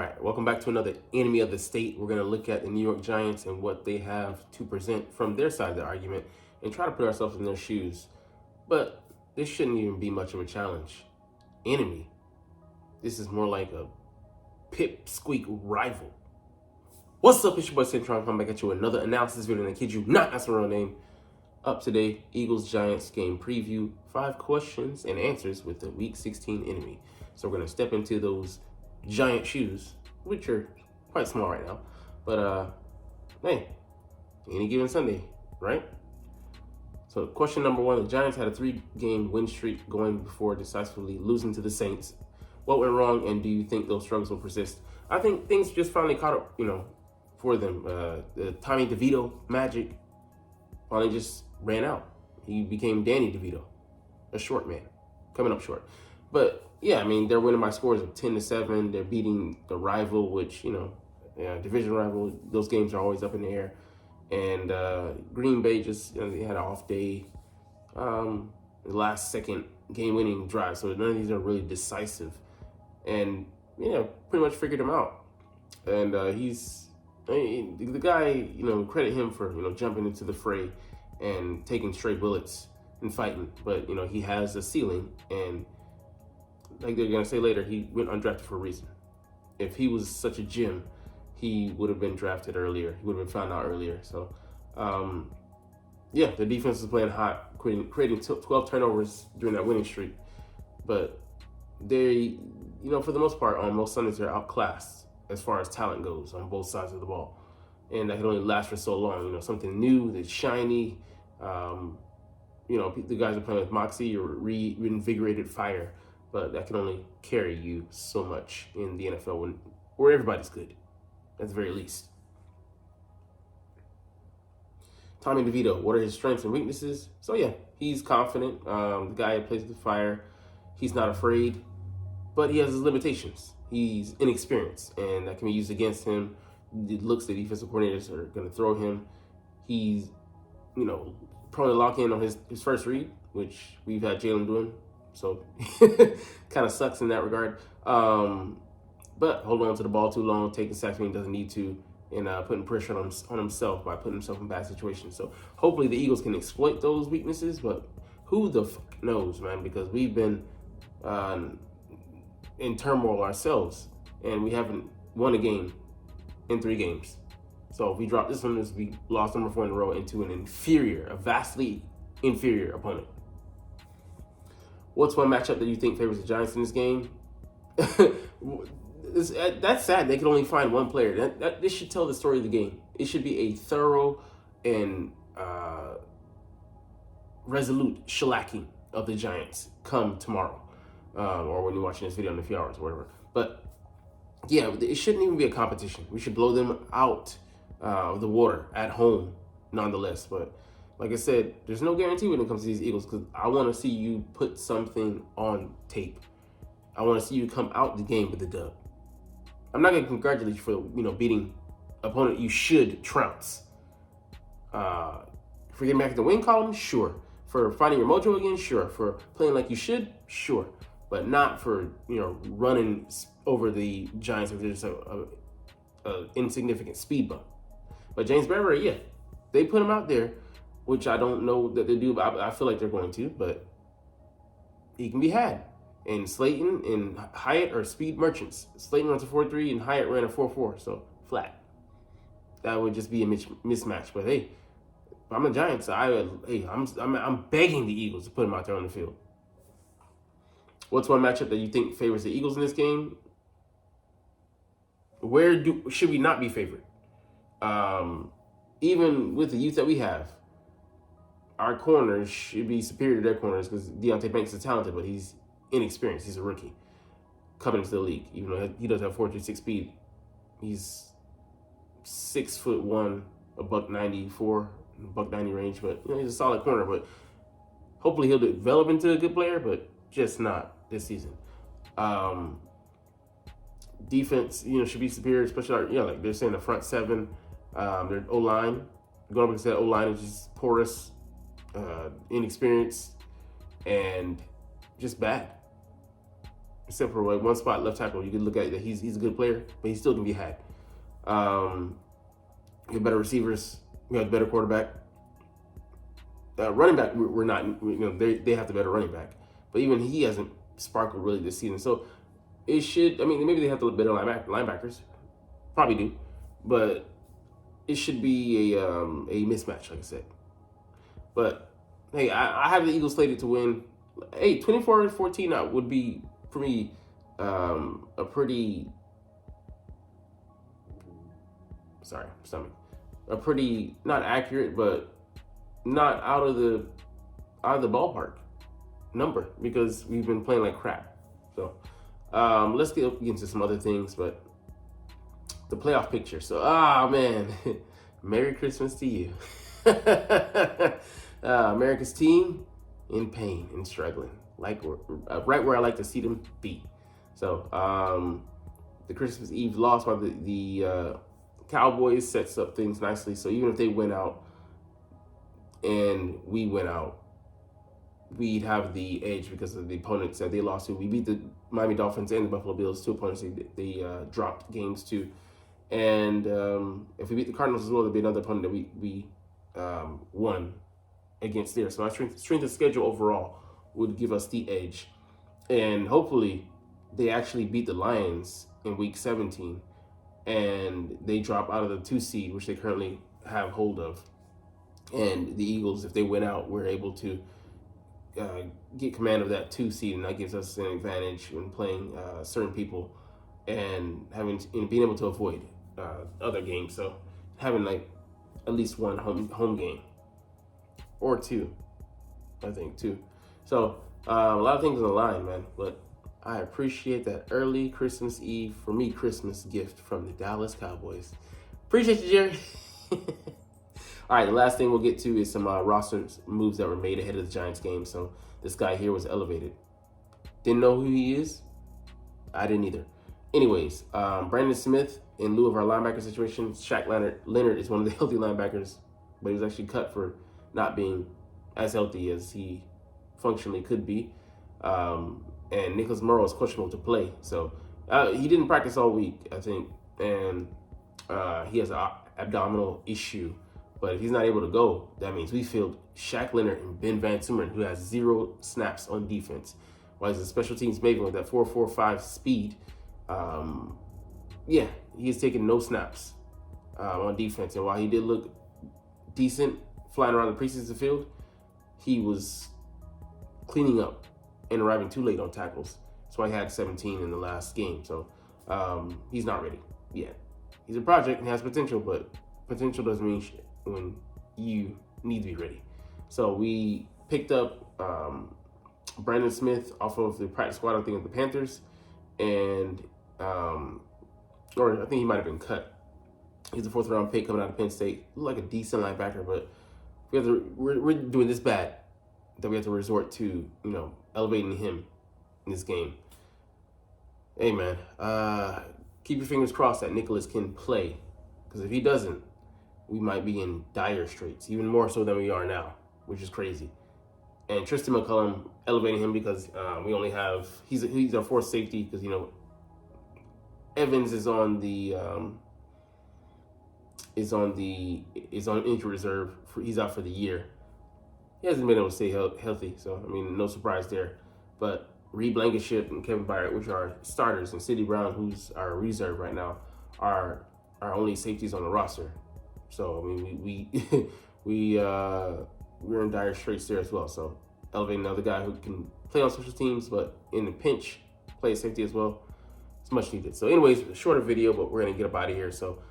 All right, welcome back to another Enemy of the State. We're going to look at the New York Giants and what they have to present from their side of the argument and try to put ourselves in their shoes. But this shouldn't even be much of a challenge. Enemy. This is more like a pipsqueak rival. What's up, it's your boy Centron. Come back at you with another analysis video, and I kid you not, that's my real name. Up today, Eagles-Giants game preview, 5 questions and answers with the Week 16 enemy. So we're going to step into those giant shoes, which are quite small right now. But, hey, any given Sunday, right? So question number 1, the Giants had a 3-game win streak going before decisively losing to the Saints. What went wrong, and do you think those struggles will persist? I think things just finally caught up, for them. The Tommy DeVito magic finally just ran out. He became Danny DeVito, a short man, coming up short. But yeah, I mean, they're winning by scores of 10-7. They're beating the rival, which, division rival. Those games are always up in the air. And Green Bay just, they had an off day. The last second game-winning drive. So none of these are really decisive. And, pretty much figured him out. And the guy, credit him for, jumping into the fray and taking straight bullets and fighting. But, he has a ceiling, and like they're going to say later, he went undrafted for a reason. If he was such a gem, he would have been drafted earlier. He would have been found out earlier. So, the defense is playing hot, creating 12 turnovers during that winning streak. But they, for the most part, on most Sundays, they're outclassed as far as talent goes on both sides of the ball. And that can only last for so long. Something new, that's shiny. The guys are playing with moxie or reinvigorated fire. But that can only carry you so much in the NFL where everybody's good, at the very least. Tommy DeVito, what are his strengths and weaknesses? So yeah, he's confident. The guy who plays with fire, he's not afraid, but he has his limitations. He's inexperienced, and that can be used against him. It looks the defensive coordinators are going to throw him. He's, prone to lock in on his first read, which we've had Jalen doing. So kind of sucks in that regard. But holding on to the ball too long, taking sacks when he doesn't need to, and putting pressure on himself by putting himself in bad situations. So hopefully the Eagles can exploit those weaknesses, but who the fuck knows, man? Because we've been in turmoil ourselves, and we haven't won a game in 3 games. So if we drop this one, we lost number 4 in a row into a vastly inferior opponent. What's one matchup that you think favors the Giants in this game? That's sad. They can only find one player. This should tell the story of the game. It should be a thorough and resolute shellacking of the Giants come tomorrow, or when you're watching this video in a few hours or whatever. But yeah, it shouldn't even be a competition. We should blow them out of the water at home, nonetheless. But like I said, there's no guarantee when it comes to these Eagles, because I want to see you put something on tape. I want to see you come out the game with a dub. I'm not going to congratulate you for, beating opponent you should trounce. For getting back in the win column, sure. For finding your mojo again, sure. For playing like you should, sure. But not for, running over the Giants if there's a insignificant speed bump. But James Bradbury, yeah, they put him out there, which I don't know that they do, but I feel like they're going to. But he can be had. And Slayton and Hyatt are speed merchants. Slayton runs a 4.3 and Hyatt ran a 4.4, so flat. That would just be a mismatch. But hey, if I'm the Giants, I'm begging the Eagles to put him out there on the field. What's one matchup that you think favors the Eagles in this game? Where should we not be favored? Even with the youth that we have, our corners should be superior to their corners, because Deonte Banks is talented, but he's inexperienced. He's a rookie coming into the league, even though he does have 4.36 speed. He's 6'1", $194, $190 range, but he's a solid corner. But hopefully he'll develop into a good player, but just not this season. Defense, should be superior, especially like they're saying the front 7. Their O-line, going up against that O-line is just porous, inexperienced, and just bad. except for like one spot left tackle. You could look at that he's a good player, but he still can be had. We have better receivers. We have a better quarterback. Running back, we're not. They have the better running back, but even he hasn't sparkled really this season. So it should. I mean, maybe they have the better linebackers. Probably do, but it should be a mismatch, like I said. But hey, I have the Eagles slated to win. Hey, 24-14 would be for me a pretty. Sorry, stomach. A pretty not accurate, but not out of the ballpark number because we've been playing like crap. So let's get into some other things, but the playoff picture. So man, Merry Christmas to you. America's team in pain and struggling, like right where I like to see them be. So the Christmas Eve loss by the Cowboys sets up things nicely. So even if they went out and we went out, we'd have the edge because of the opponents that they lost to. We beat the Miami Dolphins and the Buffalo Bills, two opponents they dropped games to. And if we beat the Cardinals as well, there'd be another opponent that we won against there. So our strength of schedule overall would give us the edge. And hopefully they actually beat the Lions in week 17 and they drop out of the 2 seed, which they currently have hold of. And the Eagles, if they win out, we're able to get command of that 2 seed, and that gives us an advantage when playing certain people and being able to avoid other games. So having like at least one home game or 2, I think 2. So a lot of things on the line, man. But I appreciate that early Christmas Eve, for me, Christmas gift from the Dallas Cowboys. Appreciate you, Jerry. All right, the last thing we'll get to is some roster moves that were made ahead of the Giants game. So this guy here was elevated. Didn't know who he is. I didn't either. Anyways, Brandon Smith, in lieu of our linebacker situation, Shaq Leonard is one of the healthy linebackers, but he was actually cut for not being as healthy as he functionally could be. And Nicholas Morrow is questionable to play. So he didn't practice all week, I think, and he has an abdominal issue. But if he's not able to go, that means we fielded Shaq Leonard and Ben Van Sumeren, who has 0 snaps on defense. While he's a special teams maven with that 4.45 speed, he has taken no snaps on defense. And while he did look decent flying around the preseason field, he was cleaning up and arriving too late on tackles. That's why he had 17 in the last game. So he's not ready yet. He's a project and has potential, but potential doesn't mean shit when you need to be ready. So we picked up Brandon Smith off of the practice squad, I think, of the Panthers, and or I think he might have been cut. He's a 4th round pick coming out of Penn State. Looked like a decent linebacker, but we're doing this bad that we have to resort to, elevating him in this game. Hey man, keep your fingers crossed that Nicholas can play, because if he doesn't, we might be in dire straits, even more so than we are now, which is crazy. And Tristan McCullum, elevating him because we only have he's our 4th safety, because Evans is on injury reserve. He's out for the year. He hasn't been able to stay healthy, so no surprise there. But Reed Blankenship and Kevin Byard, which are starters, and Sidney Brown, who's our reserve right now, are our only safeties on the roster. So we're in dire straits there as well. So elevating another guy who can play on special teams, but in the pinch, play safety as well. It's much needed. So anyways, a shorter video, but we're gonna get up out of here. So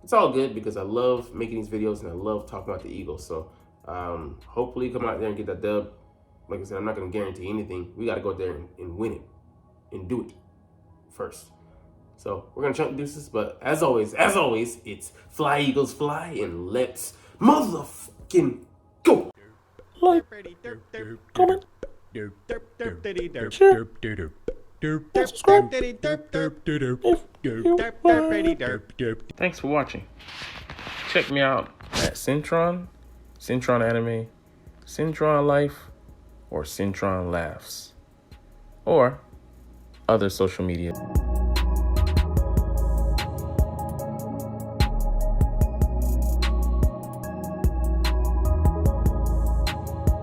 it's all good because I love making these videos and I love talking about the Eagles. So hopefully come out there and get that dub. Like I said, I'm not gonna guarantee anything. We gotta go out there and win it and do it first. So we're gonna chunk deuces, but as always, it's fly Eagles fly, and let's motherfucking go. Like, comment, share, subscribe if you want. Thanks for watching. Check me out at Centron Anime, Centron Life, or Centron Laughs, or other social media.